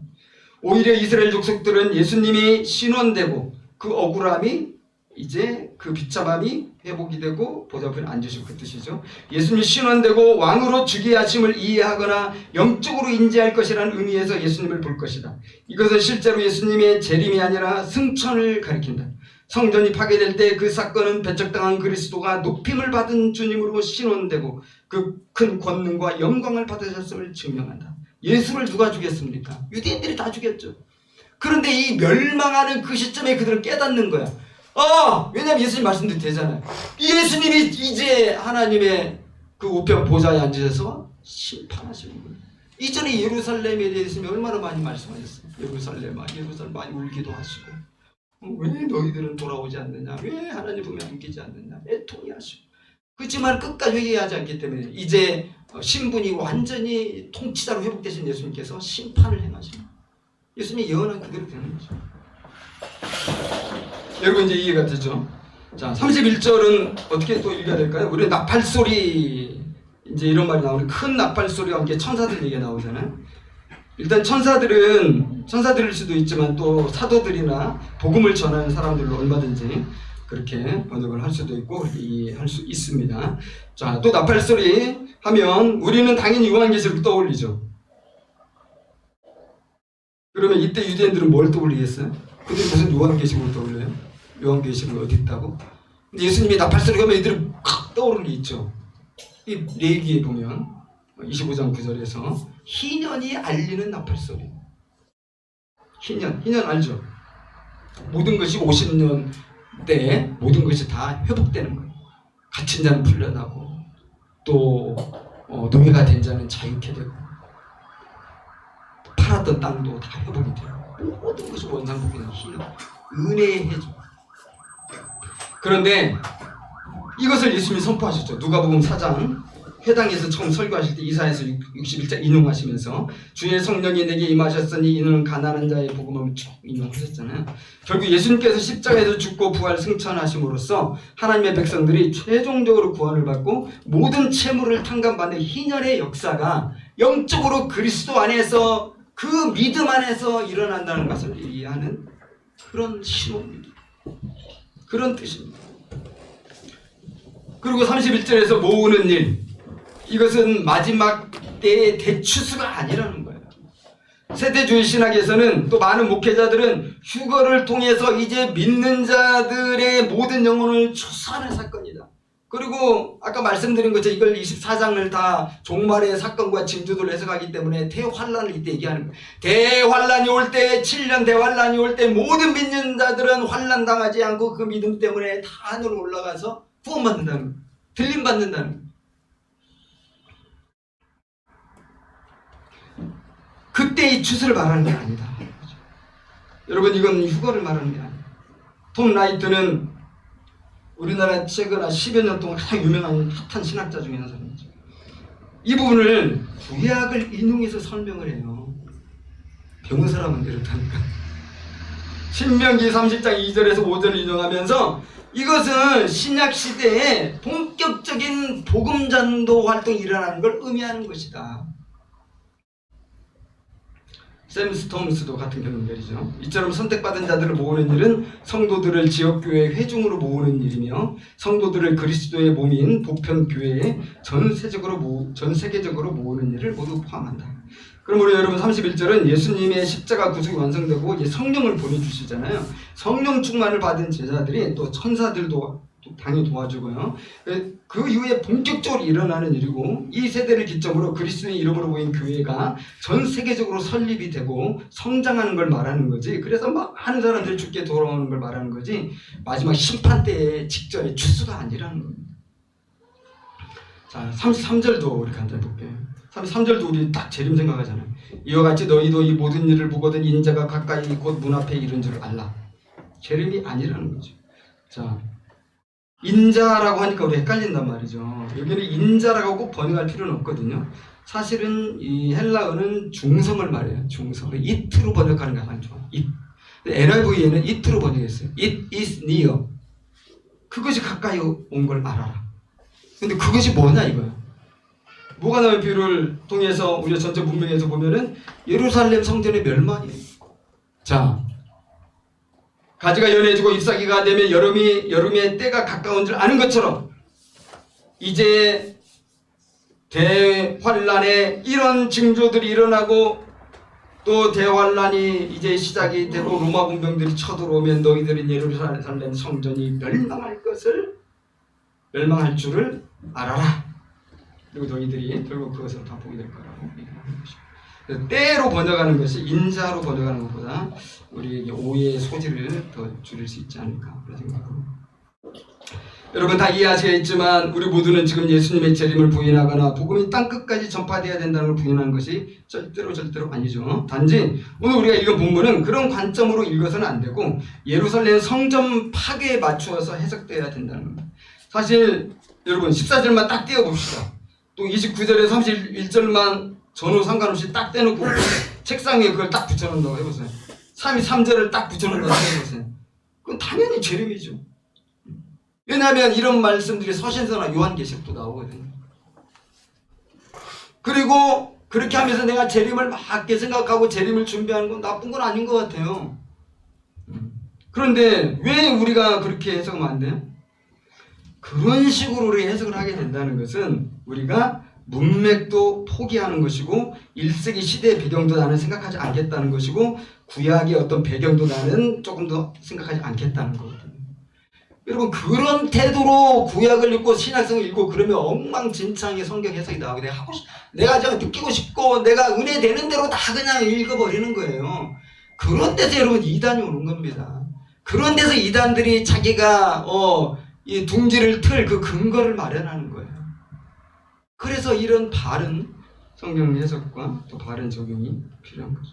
오히려 이스라엘 족속들은 예수님이 신원되고 그 억울함이 이제 그 비참함이 회복이 되고 보좌 앞에 앉으시고 그 뜻이죠. 예수님이 신원되고 왕으로 즉위하심을 이해하거나 영적으로 인지할 것이라는 의미에서 예수님을 볼 것이다. 이것은 실제로 예수님의 재림이 아니라 승천을 가리킨다. 성전이 파괴될 때 그 사건은 배척당한 그리스도가 높임을 받은 주님으로 신원되고 그 큰 권능과 영광을 받으셨음을 증명한다. 예수를 누가 죽였습니까? 유대인들이 다 죽였죠. 그런데 이 멸망하는 그 시점에 그들은 깨닫는 거야. 왜냐면 예수님 말씀도 되잖아요. 예수님이 이제 하나님의 그 우편 보좌에 앉으셔서 심판하시는 거예요. 이전에 예루살렘에 대해서 얼마나 많이 말씀하셨어요. 예루살렘 많이 울기도 하시고 왜 너희들은 돌아오지 않느냐, 왜 하나님 품에 안기지 않느냐 애통이 하시고 그렇지만 끝까지 회개하지 않기 때문에 이제 신분이 완전히 통치자로 회복되신 예수님께서 심판을 행하시는 예수님의 예언은 그대로 되는 거죠. 여러분 이제 이해가 되죠? 자, 31절은 어떻게 또 읽어야 될까요? 우리 나팔소리 이제 이런 말이 나오는 큰 나팔소리와 함께 천사들 얘기가 나오잖아요. 일단 천사들일 수도 있지만 또 사도들이나 복음을 전하는 사람들로 얼마든지 그렇게 번역을 할 수도 있고 이해할 수 있습니다. 자, 또 나팔소리 하면 우리는 당연히 요한계시록을 떠올리죠. 그러면 이때 유대인들은 뭘 떠올리겠어요? 근데 무슨 요한계시록을 떠올려요? 요한계시록이 어디 있다고? 근데 예수님이 나팔소리 하면 이들은 칵 떠오르는 게 있죠. 이 레위기에 보면 25장 9절에서 희년이 알리는 나팔소리. 희년 알죠? 모든 것이 50년 때 모든 것이 다 회복되는 거예요. 갇힌 자는 풀려나고 또 노예가 된 자는 자유케 되고 팔았던 땅도 다 회복이 돼요. 모든 것이 원상복귀는 희년, 은혜의 해죠. 그런데 이것을 예수님이 선포하셨죠. 누가복음 4장 회당에서 처음 설교하실 때 이사야서 61장 인용하시면서 주의 성령이 내게 임하셨으니 이는 가난한 자의 복음을 쭉 인용하셨잖아요. 결국 예수님께서 십자가에서 죽고 부활 승천하심으로써 하나님의 백성들이 최종적으로 구원을 받고 모든 채무를 탕감받는 희년의 역사가 영적으로 그리스도 안에서 그 믿음 안에서 일어난다는 것을 이해하는 그런 신호입니다. 그런 뜻입니다. 그리고 31절에서 모으는 일, 이것은 마지막 때의 대추수가 아니라는 거예요. 세대주의 신학에서는 또 많은 목회자들은 휴거를 통해서 이제 믿는 자들의 모든 영혼을 추수하는 사건이다. 그리고 아까 말씀드린 것처럼 이걸 24장을 다 종말의 사건과 징조들을 해석하기 때문에 대환란을 이때 얘기하는 거예요. 대환란이 올 때, 7년 대환란이 올 때 모든 믿는 자들은 환란 당하지 않고 그 믿음 때문에 다 하늘로 올라가서 구원받는다는 거예요. 들림받는다는 거예요. 그때 이 추수를 말하는 게 아니다. 여러분, 이건 휴거를 말하는 게 아니에요. 톰 라이트는 우리나라 최근 10여 년 동안 가장 유명한 핫한 신학자 중에 한 사람이죠. 이 부분을 구약을 인용해서 설명을 해요. 병은 사람은 이렇다니까. 신명기 30장 2절에서 5절을 인용하면서 이것은 신약 시대에 본격적인 복음 전도 활동이 일어나는 걸 의미하는 것이다. 샘 스톰스도 같은 결론 내리죠. 이처럼 선택받은 자들을 모으는 일은 성도들을 지역교회 회중으로 모으는 일이며 성도들을 그리스도의 몸인 보편교회에 전 세계적으로 모으는 일을 모두 포함한다. 그럼 우리 여러분 31절은 예수님의 십자가 구속이 완성되고 이제 성령을 보내주시잖아요. 성령 충만을 받은 제자들이 또 천사들도 당연히 도와주고요. 그 이후에 본격적으로 일어나는 일이고 이 세대를 기점으로 그리스도의 이름으로 모인 교회가 전 세계적으로 설립이 되고 성장하는 걸 말하는 거지. 그래서 많은 사람들이 죽게 돌아오는 걸 말하는 거지. 마지막 심판 때의 직전의 추수가 아니라는 겁니다. 자, 33절도 우리 간단히 볼게요. 33절도 우리 딱 재림 생각하잖아요. 이와 같이 너희도 이 모든 일을 보거든 인자가 가까이 곧 문 앞에 이른 줄 알라. 재림이 아니라는 거죠. 자, 인자라고 하니까 우리 헷갈린단 말이죠. 여기는 인자라고 꼭 번역할 필요는 없거든요. 사실은 이 헬라어는 중성을 말해요. 중성. it로 번역하는 게 가장 좋아요. it. NIV에는 it로 번역했어요. It is near. 그것이 가까이 온 걸 알아라. 근데 그것이 뭐냐 이거야. 뭐가 나올 비유를 통해서 우리가 전체 문명에서 보면은 예루살렘 성전의 멸망이에요. 자, 가지가 연해지고 잎사귀가 되면 여름의 때가 가까운 줄 아는 것처럼 이제 대환란에 이런 징조들이 일어나고 또 대환란이 이제 시작이 되고 로마 군병들이 쳐들어오면 너희들은 예루살렘 성전이 멸망할 멸망할 줄을 알아라. 그리고 너희들이 결국 그것을 다 보게 될 거라고 얘기하는 것입니다. 때로 번역하는 것이 인자로 번역하는 것보다 우리에게 오해의 소지를 더 줄일 수 있지 않을까 그런 생각합니다. 여러분 다 이해하시겠지만 우리 모두는 지금 예수님의 재림을 부인하거나 복음이 땅끝까지 전파되어야 된다는 걸 부인하는 것이 절대로 아니죠. 단지 오늘 우리가 읽은 본문은 그런 관점으로 읽어서는 안 되고 예루살렘 성전 파괴에 맞추어서 해석되어야 된다는 겁니다. 사실 여러분 14절만 딱 띄워봅시다. 또 29절에 31절만 전후 상관없이 딱 떼놓고 책상 위에 그걸 딱 붙여놓는다고 해보세요. 3절을 딱 붙여놓는다고 해보세요. 그건 당연히 재림이죠. 왜냐하면 이런 말씀들이 서신서나 요한계시록도 나오거든요. 그리고 그렇게 하면서 내가 재림을 막게 생각하고 재림을 준비하는 건 나쁜 건 아닌 것 같아요. 그런데 왜 우리가 그렇게 해석하면 안 돼요? 그런 식으로 우리 해석을 하게 된다는 것은 우리가 문맥도 포기하는 것이고 1세기 시대의 배경도 나는 생각하지 않겠다는 것이고 구약의 어떤 배경도 나는 조금 더 생각하지 않겠다는 거거든요. 여러분 그런 태도로 구약을 읽고 신약성을 읽고 그러면 엉망진창의 성경 해석이 나오게 내가 제가 느끼고 싶고 내가 은혜 되는 대로 다 그냥 읽어버리는 거예요. 그런 데서 여러분 이단이 오는 겁니다. 그런 데서 이단들이 자기가 이 둥지를 틀 그 근거를 마련하는 거예요. 그래서 이런 바른 성경 해석과 또 바른 적용이 필요한 거죠.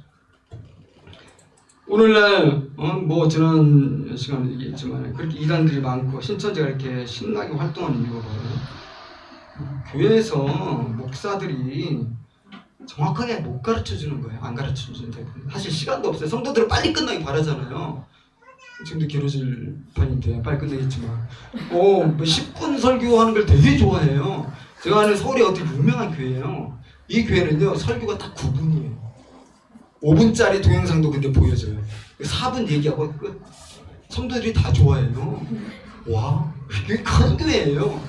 오늘날 뭐 지난 시간에 얘기했지만 그렇게 이단들이 많고 신천지가 이렇게 신나게 활동하는 이유가 뭐예요? 교회에서 목사들이 정확하게 못 가르쳐주는 거예요. 안 가르쳐주는데 사실 시간도 없어요. 성도들은 빨리 끝나기 바라잖아요. 지금도 길어질 판인데 빨리 끝내겠지만 10분 설교하는 걸 되게 좋아해요. 제가 아는 서울에 어떤 유명한 교회예요. 이 교회는요 설교가 딱 9분이에요. 5분짜리 동영상도 근데 보여줘요. 4분 얘기하고 끝. 성도들이 다 좋아해요. 와, 이게 큰 교회예요.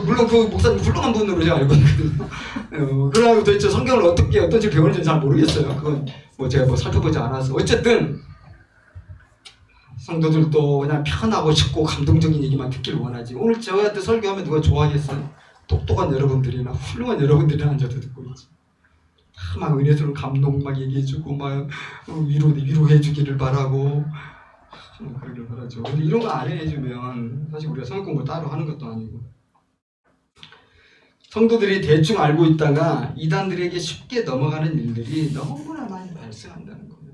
물론 그 목사님 훌륭한 분으로 제가 알고 있거든요. 그러고 도대체 성경을 어떤지 배우는지 잘 모르겠어요. 그건 뭐 제가 살펴보지 않아서. 어쨌든 성도들도 그냥 편하고 쉽고 감동적인 얘기만 듣길 원하지. 오늘 저한테 설교하면 누가 좋아하겠어요? 똑똑한 여러분들이나 훌륭한 여러분들이 앉아서 듣고 있지. 막 은혜스러운 감동 막 얘기해주고 막 위로해주기를 바라고 그러길 바라죠. 근데 이런 거 안 해주면 사실 우리가 성경 공부 따로 하는 것도 아니고, 성도들이 대충 알고 있다가 이단들에게 쉽게 넘어가는 일들이 너무나 많이 발생한다는 거예요.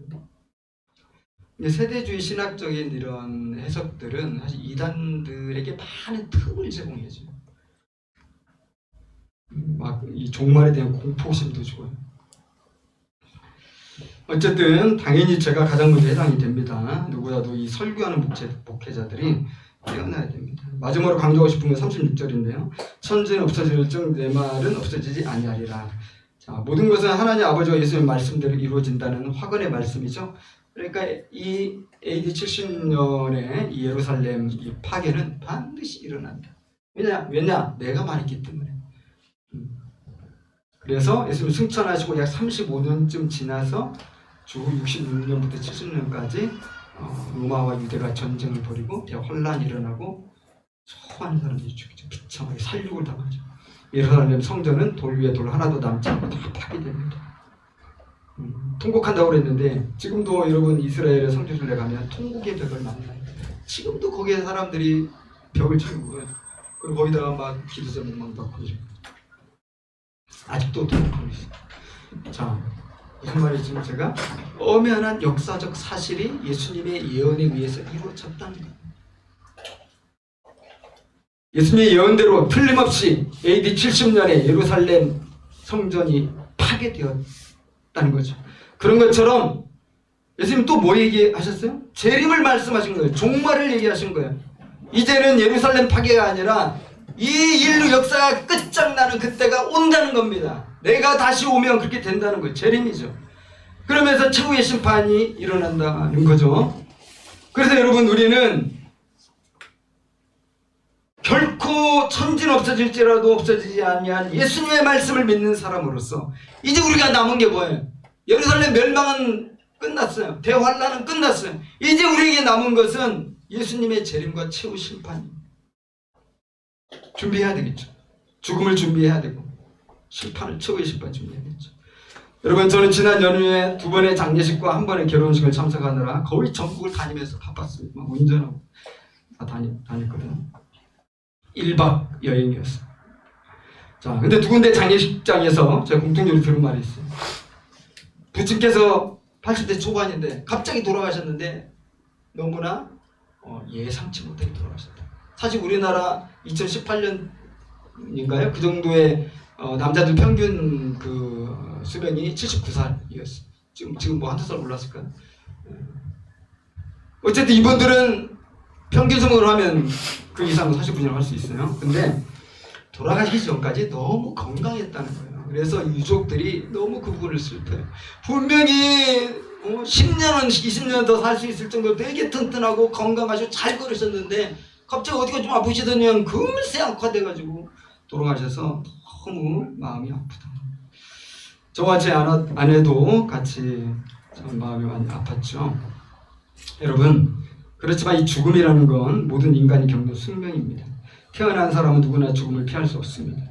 세대주의 신학적인 이런 해석들은 사실 이단들에게 많은 틈을 제공해줘요. 막 이 종말에 대한 공포심도 줘요. 어쨌든 당연히 제가 가장 먼저 해당이 됩니다. 누구라도 이 설교하는 목회자들이 깨어나야 됩니다. 마지막으로 강조하고 싶은 건 36절인데요. 천지는 없어질즉 내 말은 없어지지 아니하리라. 자, 모든 것은 하나님 아버지와 예수님의 말씀대로 이루어진다는 확언의 말씀이죠. 그러니까 이 AD 70년의 이 예루살렘 이 파괴는 반드시 일어난다. 왜냐? 내가 말했기 때문에. 그래서 예수님 승천하시고 약 35년쯤 지나서 주 66년부터 70년까지 로마와 유대가 전쟁을 벌이고 대혼란이 일어나고 수많은 사람들이 죽죠. 비참하게 살육을 당하죠. 예루살렘 성전은 돌 위에 돌 하나도 남지 않고 다 파괴됩니다. 통곡한다고 그랬는데 지금도 여러분 이스라엘의 성지순례 가면 통곡의 벽을 만나요. 지금도 거기에 사람들이 벽을 치고 그리고 거기다가 막 기도 제목만 받고 아직도 통곡하고 있어요. 자, 무슨 말이지? 제가 엄연한 역사적 사실이 예수님의 예언에 의해서 이루어졌다는 거예요. 예수님의 예언대로 틀림없이 AD 70년에 예루살렘 성전이 파괴되었다는 거죠. 그런 것처럼 예수님 또 뭐 얘기하셨어요? 재림을 말씀하신 거예요. 종말을 얘기하신 거예요. 이제는 예루살렘 파괴가 아니라 이 인류 역사가 끝장나는 그때가 온다는 겁니다. 내가 다시 오면 그렇게 된다는 거예요. 재림이죠. 그러면서 최후의 심판이 일어난다는 거죠. 그래서 여러분, 우리는 결코 천지는 없어질지라도 없어지지 아니한 예수님의 말씀을 믿는 사람으로서 이제 우리가 남은 게 뭐예요? 예루살렘 멸망은 끝났어요. 대환란은 끝났어요. 이제 우리에게 남은 것은 예수님의 재림과 최후 심판입니다. 준비해야 되겠죠. 죽음을 준비해야 되고 심판을, 최후의 심판 준비해야겠죠. 여러분, 저는 지난 연휴에 2번의 장례식과 1번의 결혼식을 참석하느라 거의 전국을 다니면서 바빴습니다. 막 운전하고 다 다녔거든요. 1박 여행이었어요. 자, 근데 2군데 장례식장에서 제가 공통적으로 들은 말이 있어요. 부친께서 80대 초반인데 갑자기 돌아가셨는데 너무나 예상치 못하게 돌아가셨다. 사실 우리나라 2018년인가요? 그 정도의 남자들 평균 그 수명이 79살이었어요. 지금 뭐 한두 살 올랐을까요? 어쨌든 이분들은 평균 수명으로 하면 그 이상은 40분이라고 할 수 있어요. 근데 돌아가시기 전까지 너무 건강했다는 거예요. 그래서 유족들이 너무 그 부분을 슬퍼요. 분명히 10년은 20년 더 살 수 있을 정도로 되게 튼튼하고 건강하시고 잘 걸으셨는데 갑자기 어디가 좀 아프시더니 금세 악화돼가지고 돌아가셔서 너무 마음이 아프다. 저와 제 아내도 같이 마음이 많이 아팠죠. 여러분, 그렇지만 이 죽음이라는 건 모든 인간이 겪는 숙명입니다. 태어난 사람은 누구나 죽음을 피할 수 없습니다.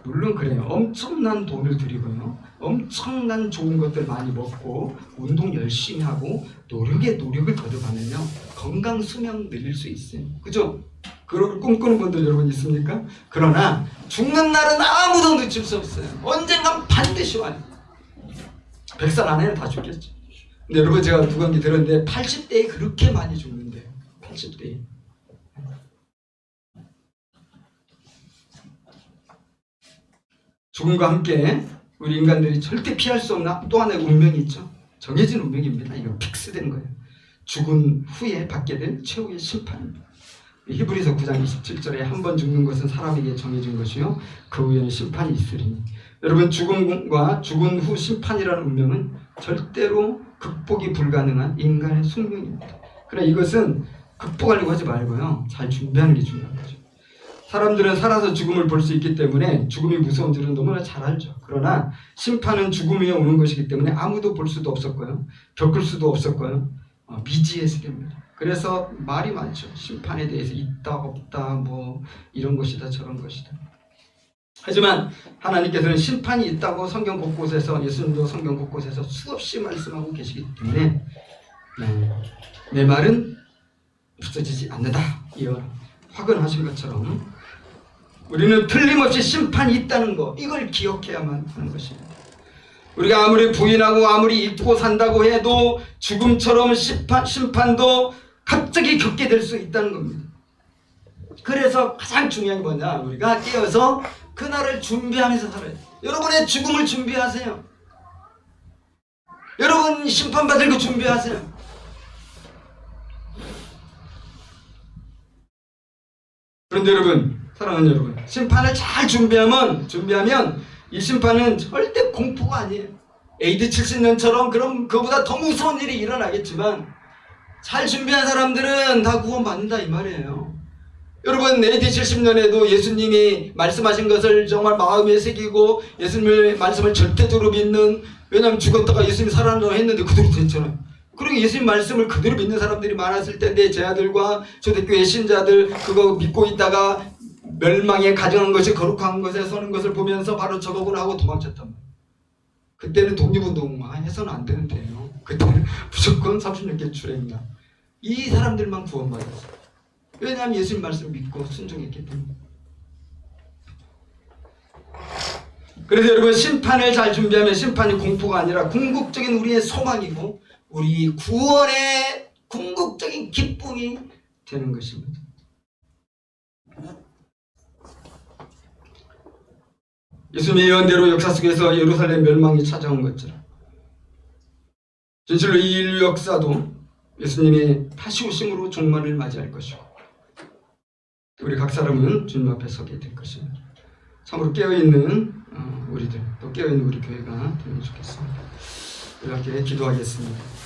물론 그래요. 엄청난 돈을 들이고요, 엄청난 좋은 것들 많이 먹고 운동 열심히 하고 노력을 거듭하면요 건강 수명 늘릴 수 있어요. 그죠? 그걸 꿈꾸는 분들 여러분 있습니까? 그러나 죽는 날은 아무도 늦출 수 없어요. 언젠간 반드시 와요. 100살 안에는 다 죽겠죠. 근데 여러분, 제가 누군지 들었는데 80대에 그렇게 많이 죽는데요. 80대에. 죽음과 함께 우리 인간들이 절대 피할 수 없는 또 하나의 운명이 있죠. 정해진 운명입니다. 이건 픽스된 거예요. 죽은 후에 받게 될 최후의 심판입니다. 히브리서 9장 27절에 한 번 죽는 것은 사람에게 정해진 것이요 그 후에는 심판이 있으리니. 여러분, 죽음과 죽은 후 심판이라는 운명은 절대로 극복이 불가능한 인간의 숙명입니다. 그러나 이것은 극복하려고 하지 말고요, 잘 준비하는 게 중요한 거죠. 사람들은 살아서 죽음을 볼 수 있기 때문에 죽음이 무서운 줄은 너무나 잘 알죠. 그러나 심판은 죽음 위에 오는 것이기 때문에 아무도 볼 수도 없었고요, 겪을 수도 없었고요, 미지의 세계입니다. 그래서 말이 많죠. 심판에 대해서 있다 없다 뭐 이런 것이다 저런 것이다. 하지만 하나님께서는 심판이 있다고 성경 곳곳에서, 예수님도 성경 곳곳에서 수없이 말씀하고 계시기 때문에 내 말은 없어지지 않는다 이어 확언하신 것처럼 우리는 틀림없이 심판이 있다는 거, 이걸 기억해야만 하는 것입니다. 우리가 아무리 부인하고 아무리 잊고 산다고 해도 죽음처럼 심판도 갑자기 겪게 될 수 있다는 겁니다. 그래서 가장 중요한 게 뭐냐, 우리가 깨어서 그날을 준비하면서 살아요. 여러분의 죽음을 준비하세요. 여러분 심판받을 거 준비하세요. 그런데 여러분, 사랑하는 여러분, 심판을 잘 준비하면 이 심판은 절대 공포가 아니에요. AD 70년처럼 그럼 그보다 더 무서운 일이 일어나겠지만 잘 준비한 사람들은 다 구원받는다 이 말이에요. 여러분, AD 70년에도 예수님이 말씀하신 것을 정말 마음에 새기고 예수님의 말씀을 절대적으로 믿는, 왜냐하면 죽었다가 예수님이 살아난다고 했는데 그대로 됐잖아요. 그리고 예수님 말씀을 그대로 믿는 사람들이 많았을 텐데 제 아들과 초대교회 신자들 그거 믿고 있다가 멸망에 가정한 것이 거룩한 것에 서는 것을 보면서 바로 저거구나 하고 도망쳤단 말이에요. 그때는 독립운동 해서는 안 되는데요. 그때는 무조건 36개 출애굽니다. 이 사람들만 구원받았어요. 왜냐하면 예수님 말씀을 믿고 순종했기 때문에. 그래서 여러분, 심판을 잘 준비하면 심판이 공포가 아니라 궁극적인 우리의 소망이고 우리 구원의 궁극적인 기쁨이 되는 것입니다. 예수님의 예언대로 역사 속에서 예루살렘 멸망이 찾아온 것처럼 진실로 이 인류 역사도 예수님의 다시 오심으로 종말을 맞이할 것이고 우리 각 사람은 주님 앞에 서게 될 것입니다. 참으로 깨어있는 우리들, 또 깨어있는 우리 교회가 되면 좋겠습니다. 우리 함께 기도하겠습니다.